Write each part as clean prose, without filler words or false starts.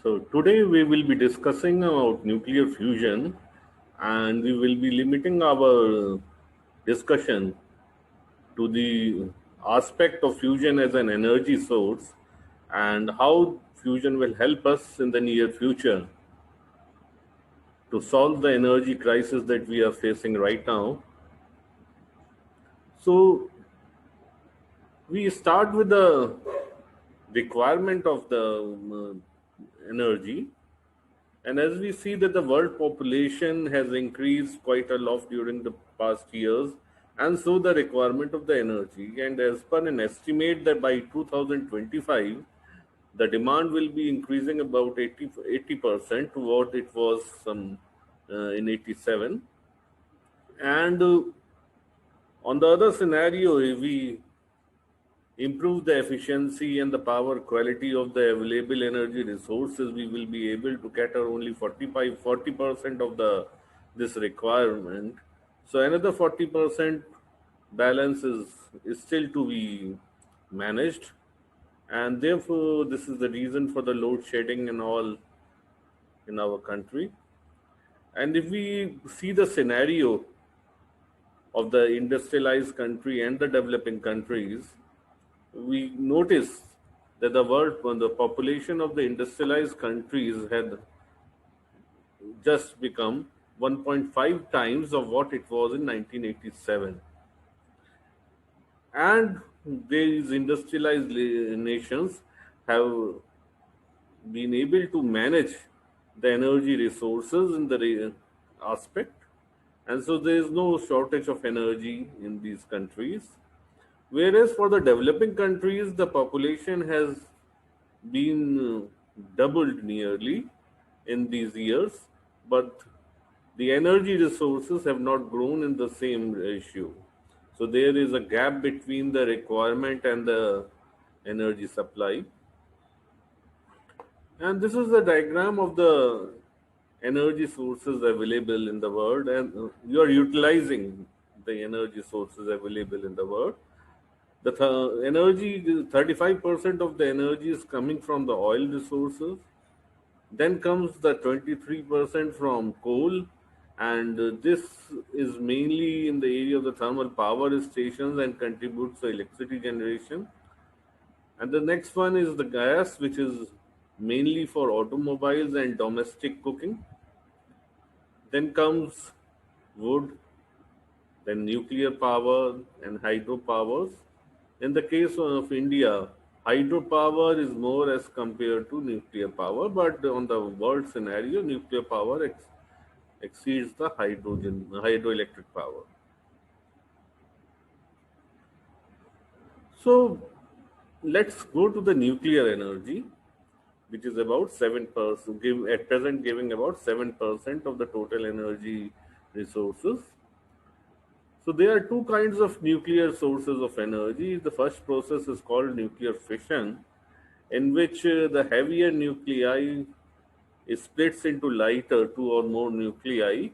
So today we will be discussing about nuclear fusion, and we will be limiting our discussion to the aspect of fusion as an energy source and how fusion will help us in the near future to solve the energy crisis that we are facing right now. So we start with the requirement of the energy. And as we see that the world population has increased quite a lot during the past years, and so the requirement of the energy. And as per an estimate that by 2025, the demand will be increasing about 80% to what it was in 87. And on the other scenario, if we improve the efficiency and the power quality of the available energy resources, we will be able to cater only 40% of the this requirement. So another 40% balance is still to be managed, and therefore this is the reason for the load shedding and all in our country. And if we see the scenario of the industrialized country and the developing countries, we notice that the population of the industrialized countries had just become 1.5 times of what it was in 1987. And these industrialized nations have been able to manage the energy resources in the aspect. And so there is no shortage of energy in these countries. Whereas for the developing countries, the population has been doubled nearly in these years, but the energy resources have not grown in the same ratio. So there is a gap between the requirement and the energy supply. And this is the diagram of the energy sources available in the world, and you are utilizing the energy sources available in the world. The energy, 35% of the energy is coming from the oil resources. Then comes the 23% from coal, and this is mainly in the area of the thermal power stations and contributes to electricity generation. And the next one is the gas, which is mainly for automobiles and domestic cooking. Then comes wood, then nuclear power and hydropowers. In the case of India, hydropower is more as compared to nuclear power, but on the world scenario, nuclear power exceeds the hydroelectric power. So let's go to the nuclear energy, which is about 7%, at present giving about 7% of the total energy resources. So there are two kinds of nuclear sources of energy. The first process is called nuclear fission, in which the heavier nuclei is splits into lighter two or more nuclei,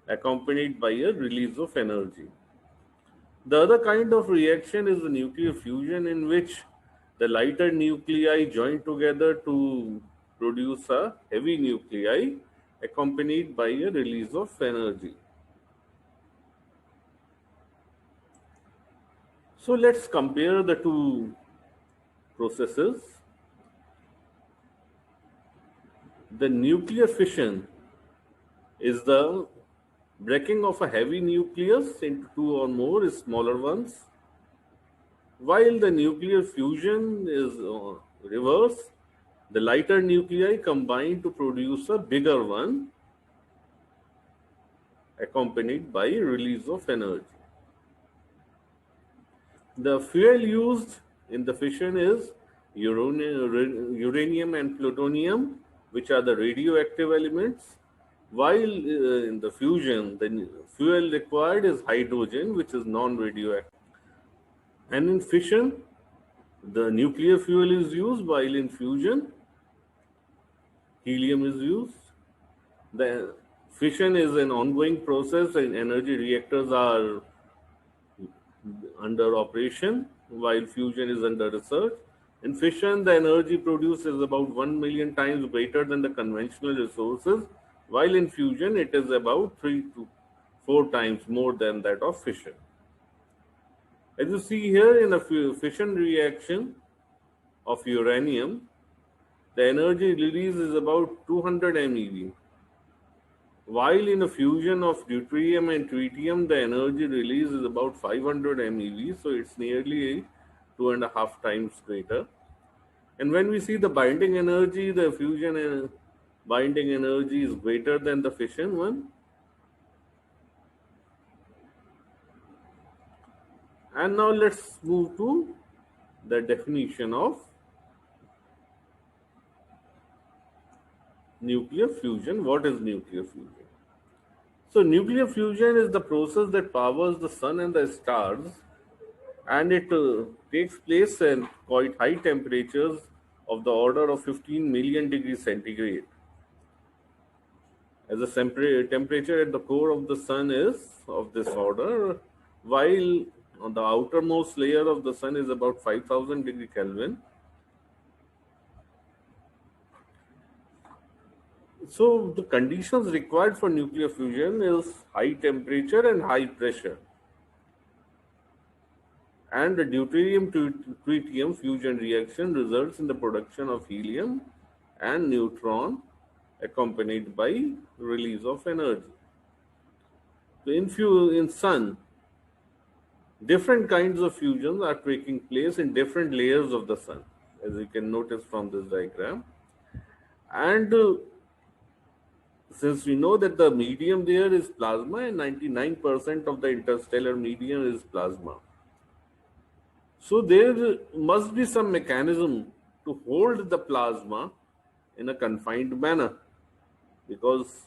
accompanied by a release of energy. The other kind of reaction is the nuclear fusion, in which the lighter nuclei join together to produce a heavy nuclei, accompanied by a release of energy. So let's compare the two processes. The nuclear fission is the breaking of a heavy nucleus into two or more smaller ones, while the nuclear fusion is reverse. The lighter nuclei combine to produce a bigger one, accompanied by release of energy. The fuel used in the fission is uranium and plutonium, which are the radioactive elements, while in the fusion, the fuel required is hydrogen, which is non radioactive. And in fission, the nuclear fuel is used, while in fusion, helium is used. The fission is an ongoing process, and energy reactors are under operation, while fusion is under research. In fission, the energy produced is about 1 million times greater than the conventional resources, while in fusion, it is about 3 to 4 times more than that of fission. As you see here, in a fission reaction of uranium, the energy release is about 200 MeV, while in a fusion of deuterium and tritium, the energy release is about 500 MeV, so it's nearly 2.5 times greater. And when we see the binding energy, the fusion binding energy is greater than the fission one. And now let's move to the definition of nuclear fusion. What is nuclear fusion? So nuclear fusion is the process that powers the sun and the stars, and it takes place at quite high temperatures of the order of 15 million degrees centigrade. As the temperature at the core of the sun is of this order, while on the outermost layer of the sun is about 5000 degree Kelvin. So the conditions required for nuclear fusion is high temperature and high pressure. And the deuterium to tritium fusion reaction results in the production of helium and neutron accompanied by release of energy. So in sun, different kinds of fusions are taking place in different layers of the sun, as you can notice from this diagram. And since we know that the medium there is plasma and 99% of the interstellar medium is plasma, so there must be some mechanism to hold the plasma in a confined manner, because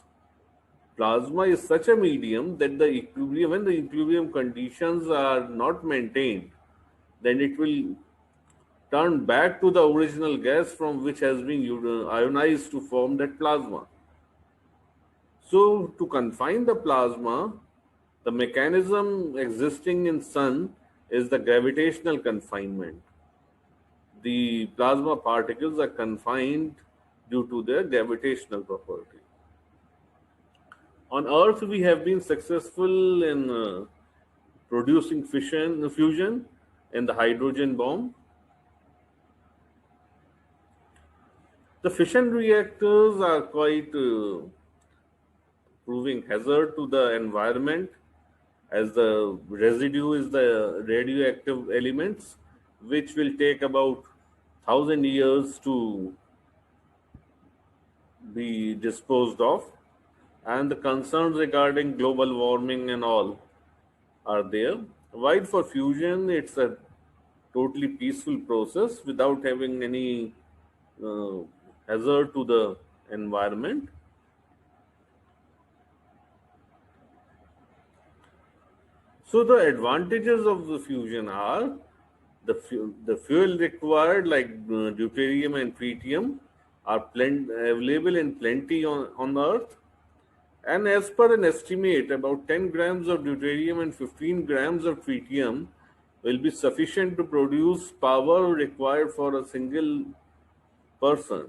plasma is such a medium that the equilibrium, when the equilibrium conditions are not maintained, then it will turn back to the original gas from which has been ionized to form that plasma. So to confine the plasma, the mechanism existing in sun is the gravitational confinement. The plasma particles are confined due to their gravitational property. On Earth, we have been successful in producing fusion in the hydrogen bomb. The fission reactors are quite proving hazard to the environment, as the residue is the radioactive elements, which will take about 1,000 years to be disposed of, and the concerns regarding global warming and all are there. While for fusion, it's a totally peaceful process without having any uh, hazard to the environment. So the advantages of the fusion are the fuel required, like deuterium and tritium, are available in plenty on Earth. And as per an estimate, about 10 grams of deuterium and 15 grams of tritium will be sufficient to produce power required for a single person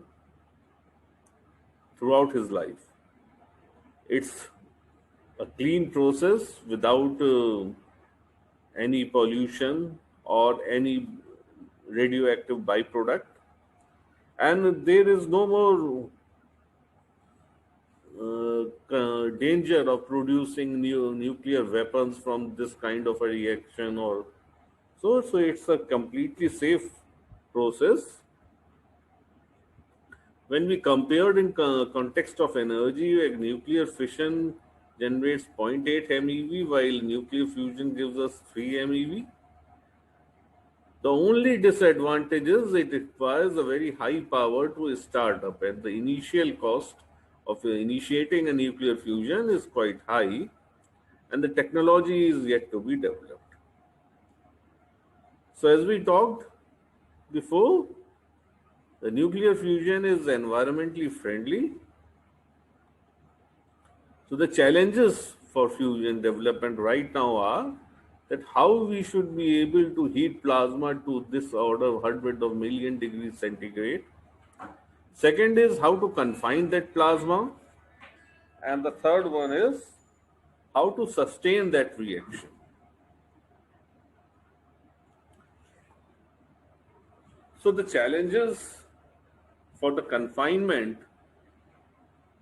throughout his life. It's a clean process without any pollution or any radioactive byproduct, and there is no more danger of producing new nuclear weapons from this kind of a reaction, or so it's a completely safe process. When we compared in context of energy, like nuclear fission generates 0.8 MeV, while nuclear fusion gives us 3 MeV. The only disadvantage is it requires a very high power to start up, and the initial cost of initiating a nuclear fusion is quite high, and the technology is yet to be developed. So, as we talked before, the nuclear fusion is environmentally friendly. So, the challenges for fusion development right now are that how we should be able to heat plasma to this order of 100 of million degrees centigrade. Second is how to confine that plasma. And the third one is how to sustain that reaction. So the challenges for the confinement,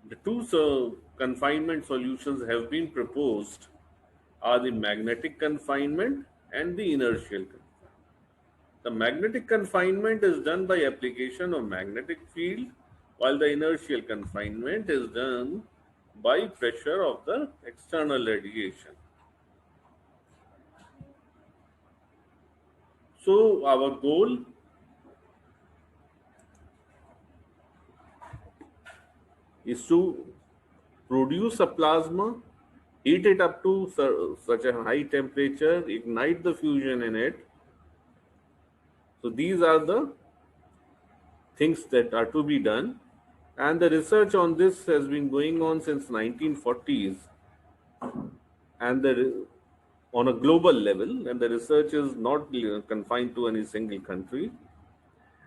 the two confinement solutions have been proposed are the magnetic confinement and the inertial confinement. The magnetic confinement is done by application of magnetic field, while the inertial confinement is done by pressure of the external radiation. So our goal is to produce a plasma, heat it up to such a high temperature, ignite the fusion in it. So these are the things that are to be done. And the research on this has been going on since 1940s, and on a global level, and the research is not confined to any single country.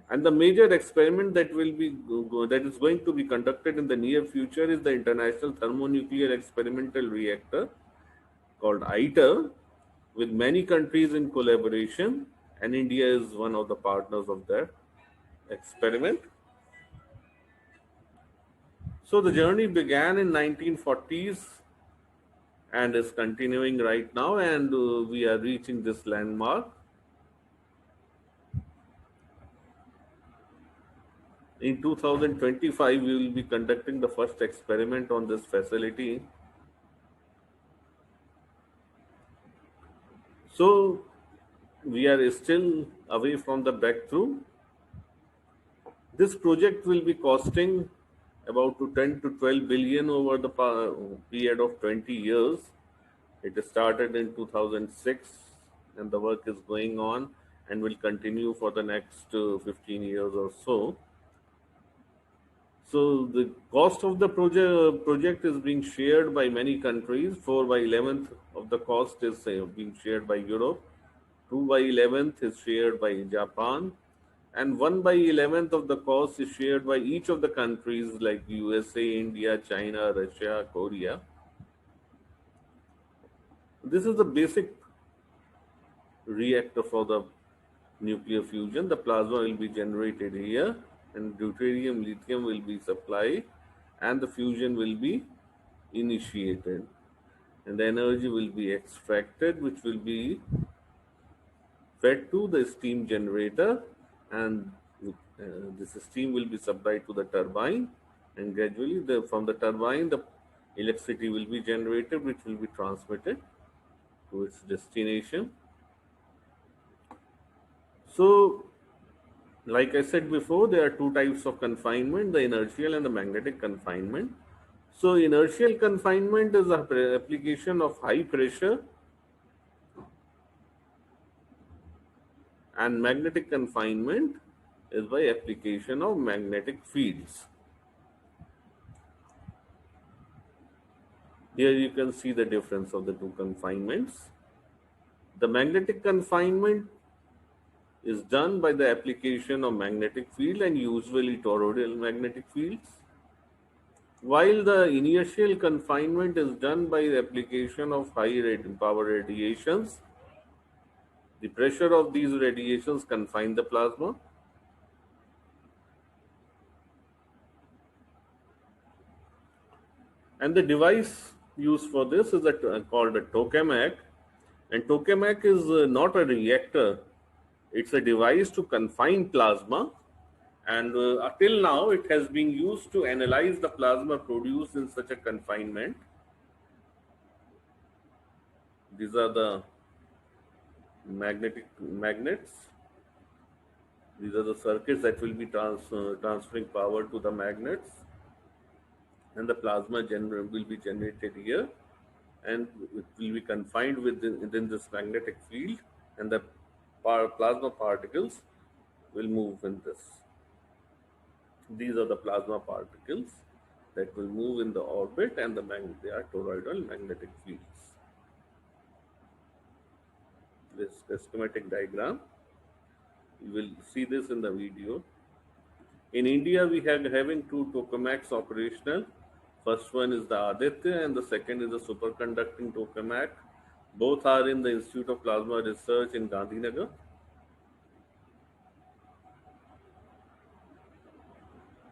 And the major experiment that that is going to be conducted in the near future is the International Thermonuclear Experimental Reactor called ITER, with many countries in collaboration, and India is one of the partners of that experiment. So the journey began in 1940s and is continuing right now, and we are reaching this landmark. In 2025, we will be conducting the first experiment on this facility. So we are still away from the breakthrough. This project will be costing about to 10 to 12 billion over the period of 20 years. It started in 2006 and the work is going on and will continue for the next 15 years or so. So the cost of the project is being shared by many countries. 4 by 11th of the cost is being shared by Europe. 2 by 11th is shared by Japan, and 1 by 11th of the cost is shared by each of the countries like USA, India, China, Russia, Korea. This is the basic reactor for the nuclear fusion. The plasma will be generated here, and deuterium lithium will be supplied, and the fusion will be initiated, and the energy will be extracted, which will be fed to the steam generator, and this steam will be supplied to the turbine, and gradually from the turbine the electricity will be generated, which will be transmitted to its destination. So like I said before, there are two types of confinement, the inertial and the magnetic confinement. So inertial confinement is a application of high pressure, and magnetic confinement is by application of magnetic fields. Here you can see the difference of the two confinements. The magnetic confinement is done by the application of magnetic field and usually toroidal magnetic fields, while the inertial confinement is done by the application of high power radiations. The pressure of these radiations confine the plasma. And the device used for this is called a tokamak. And tokamak is not a reactor, it's a device to confine plasma. And till now, it has been used to analyze the plasma produced in such a confinement. These are the magnetic magnets. These are the circuits that will be transferring power to the magnets, and the plasma will be generated here, and it will be confined within this magnetic field, and the plasma particles will move in this. These are the plasma particles that will move in the orbit, and they are toroidal magnetic fields. this schematic diagram. You will see this in the video. In India, we have having two tokamaks operational. First one is the Aditya and the second is the superconducting tokamak. Both are in the Institute of Plasma Research in Gandhinagar.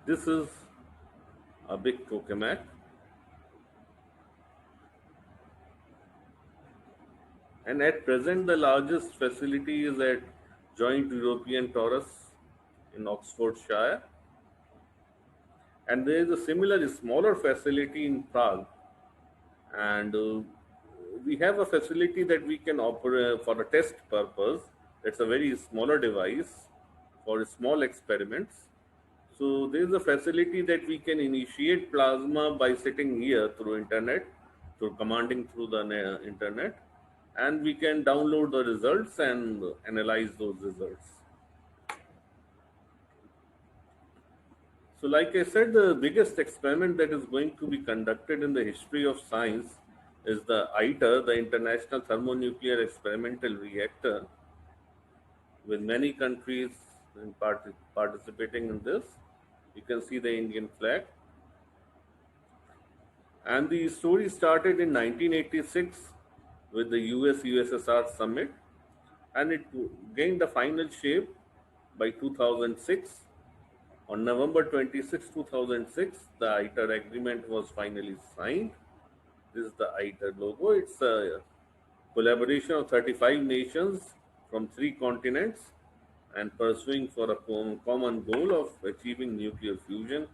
This is a big tokamak, and at present the largest facility is at Joint European Torus in Oxfordshire, and there is a similar smaller facility in Prague, and we have a facility that we can operate for a test purpose. It's a very smaller device for small experiments. So there is a facility that we can initiate plasma by sitting here through internet, through commanding through the internet, and we can download the results and analyze those results. So, like I said, the biggest experiment that is going to be conducted in the history of science is the ITER, the International Thermonuclear Experimental Reactor, with many countries participating in this. You can see the Indian flag. And the story started in 1986 with the US USSR summit, and it gained a final shape by 2006. On November 26, 2006, the ITER agreement was finally signed. This is the ITER logo. It's a collaboration of 35 nations from three continents and pursuing for a common goal of achieving nuclear fusion.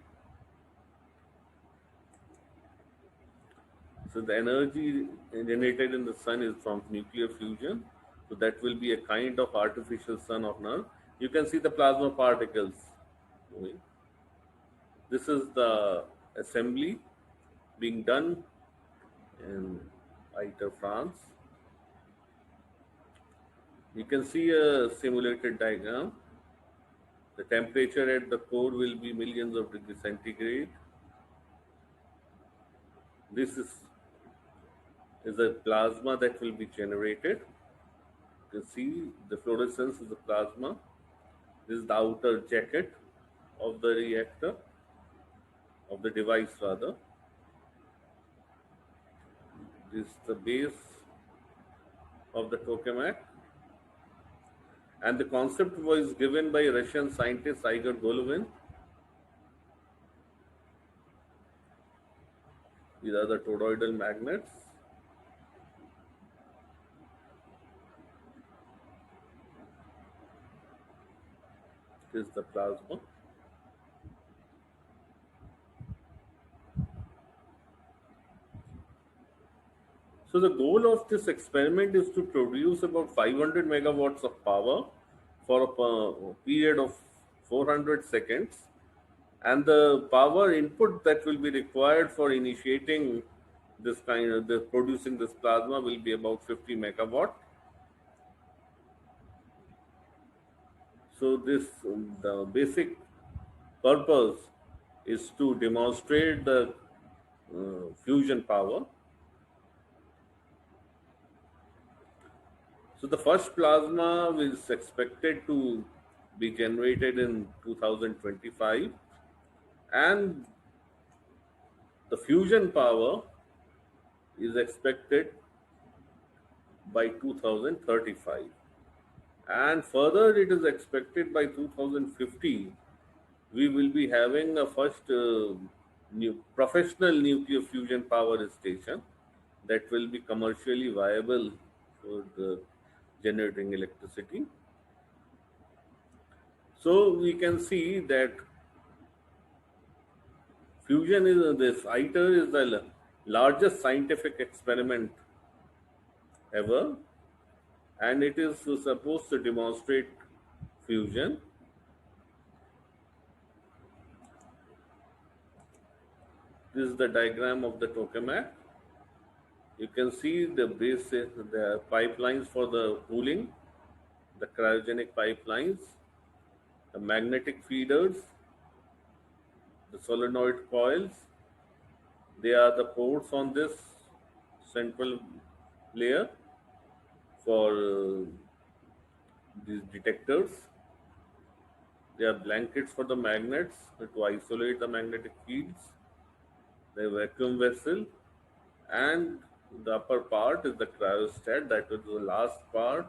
So the energy generated in the sun is from nuclear fusion. So that will be a kind of artificial sun on Earth. You can see the plasma particles moving. This is the assembly being done in ITER, France. You can see a simulated diagram. The temperature at the core will be millions of degrees centigrade. This is a plasma that will be generated. You can see the fluorescence is the plasma. This is the outer jacket of the reactor, of the device rather. This is the base of the tokamak. And the concept was given by Russian scientist Igor Golovin. These are the toroidal magnets. This is the plasma. So the goal of this experiment is to produce about 500 megawatts of power for a period of 400 seconds, and the power input that will be required for initiating this kind of producing this plasma will be about 50 megawatt. So this the basic purpose is to demonstrate the fusion power. So the first plasma is expected to be generated in 2025, and the fusion power is expected by 2035. And further, it is expected by 2050 we will be having a first new professional nuclear fusion power station that will be commercially viable for the generating electricity. So we can see that fusion is this ITER is the largest scientific experiment ever, and it is supposed to demonstrate fusion. This is the diagram of the tokamak. You can see the base, the pipelines for the cooling, the cryogenic pipelines, the magnetic feeders, the solenoid coils. They are the ports on this central layer for these detectors. They are blankets for the magnets to isolate the magnetic fields. The vacuum vessel, and the upper part is the cryostat. That is the last part.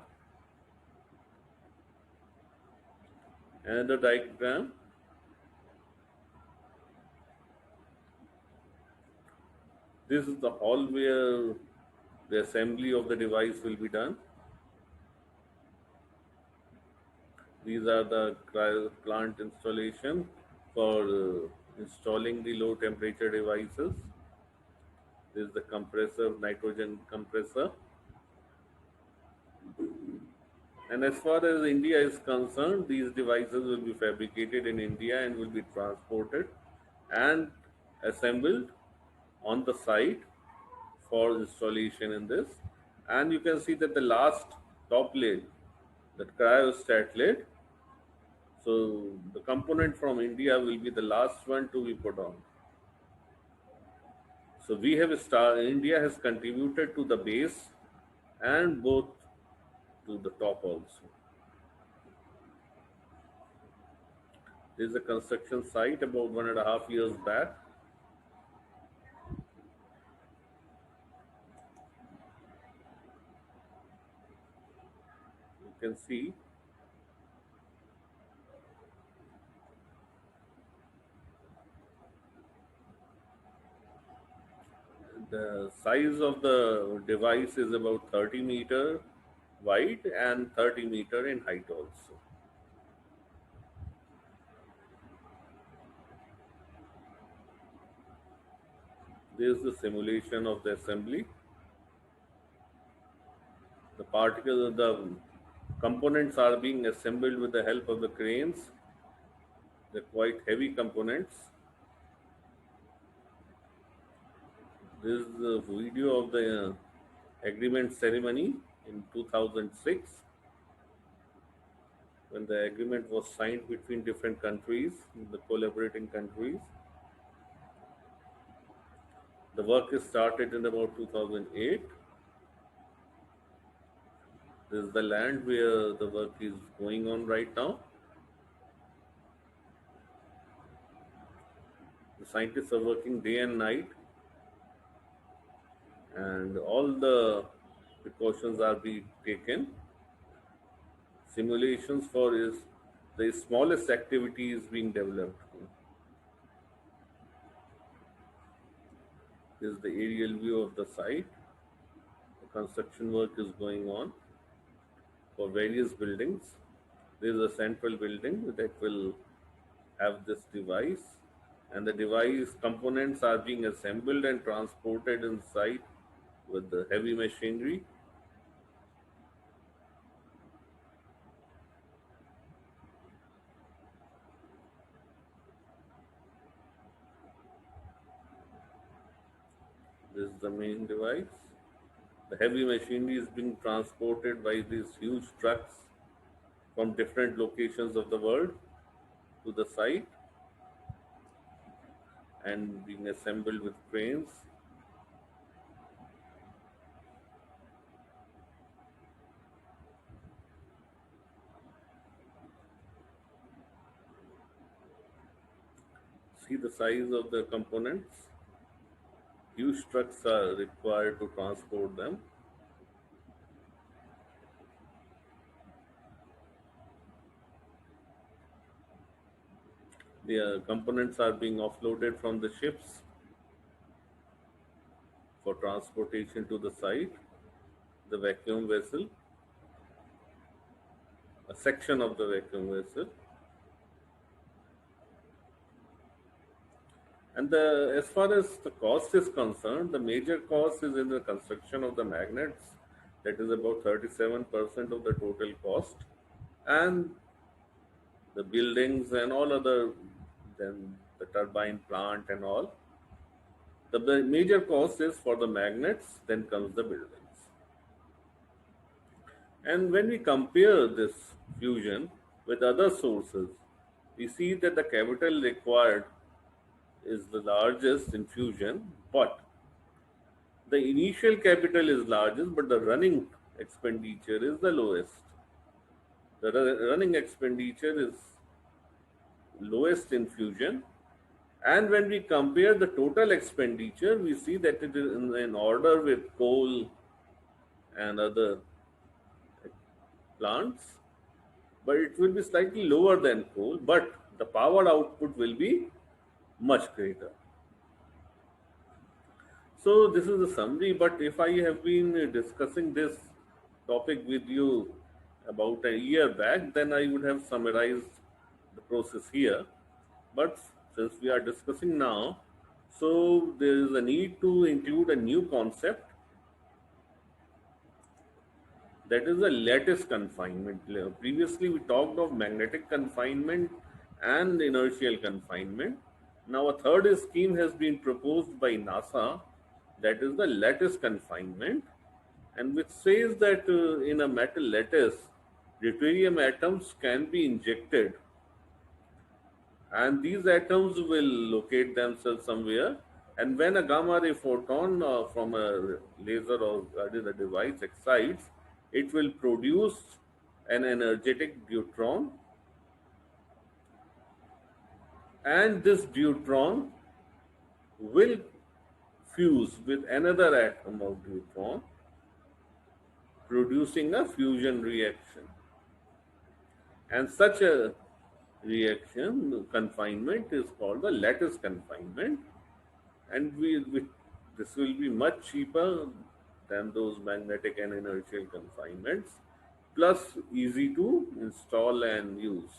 And the diagram. This is the hall where the assembly of the device will be done. These are the plant installation for installing the low temperature devices. This is the compressor, nitrogen compressor. And as far as India is concerned, these devices will be fabricated in India and will be transported and assembled on the site for installation in this. And you can see that the last top lid, the cryostat lid, so the component from India will be the last one to be put on. So we have India has contributed to the base and both to the top also. This is a construction site about 1.5 years back. You can see the size of the device is about 30-meter wide and 30-meter in height also. This is the simulation of the assembly. The particles, the components are being assembled with the help of the cranes. They're quite heavy components. This is the video of the agreement ceremony in 2006 when the agreement was signed between different countries, the collaborating countries. The work is started in about 2008. This is the land where the work is going on right now. The scientists are working day and night, and all the precautions are being taken. Simulations for is the smallest activity is being developed. This is the aerial view of the site. The construction work is going on for various buildings. There is a central building that will have this device, and the device components are being assembled and transported inside with the heavy machinery. This is the main device. The heavy machinery is being transported by these huge trucks from different locations of the world to the site and being assembled with cranes. See the size of the components. Huge trucks are required to transport them. The components are being offloaded from the ships for transportation to the site. The vacuum vessel, a section of the vacuum vessel. And as far as the cost is concerned, the major cost is in the construction of the magnets. That is about 37% of the total cost. And the buildings and all other, then the turbine plant and all. The major cost is for the magnets, then comes the buildings. And when we compare this fusion with other sources, we see that the capital required is the largest in fusion, but the initial capital is largest, but the running expenditure is the lowest. The running expenditure is lowest in fusion. And when we compare the total expenditure, we see that it is in order with coal and other plants, but it will be slightly lower than coal, but the power output will be much greater. So this is a summary, but if I have been discussing this topic with you about a year back, then I would have summarized the process here. But since we are discussing now, so there is a need to include a new concept, that is a lattice confinement. Previously, we talked of magnetic confinement and inertial confinement. Now, a third scheme has been proposed by NASA, that is the lattice confinement, and which says that in a metal lattice, deuterium atoms can be injected, and these atoms will locate themselves somewhere. And when a gamma ray photon from a laser or a device excites, it will produce an energetic deuteron, and this deuteron will fuse with another atom of deuteron, producing a fusion reaction. And such a reaction confinement is called the lattice confinement, and this will be much cheaper than those magnetic and inertial confinements, plus easy to install and use.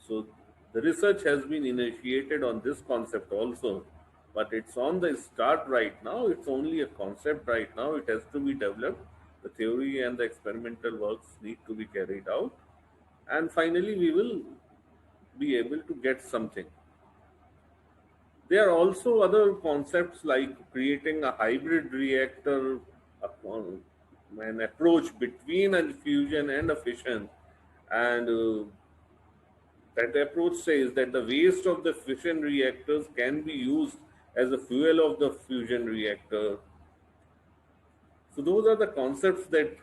So the research has been initiated on this concept also, but it's on the start right now. It's only a concept right now. It has to be developed. The theory and the experimental works need to be carried out, and finally we will be able to get something. There are also other concepts like creating a hybrid reactor, an approach between a fusion and a fission. And that approach says that the waste of the fission reactors can be used as a fuel of the fusion reactor. So, those are the concepts that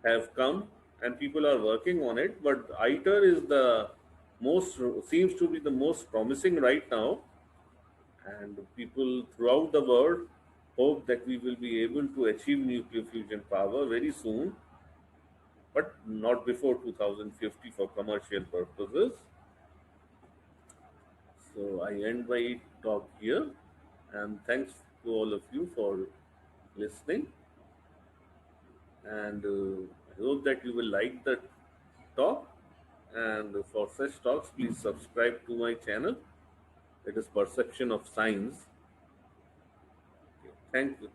have come and people are working on it. But ITER is the most, seems to be the most promising right now, and people throughout the world hope that we will be able to achieve nuclear fusion power very soon, but not before 2050 for commercial purposes. So I end my talk here, and thanks to all of you for listening. And I hope that you will like the talk. And for such talks, please subscribe to my channel. It is Perception of Science. Okay, thank you.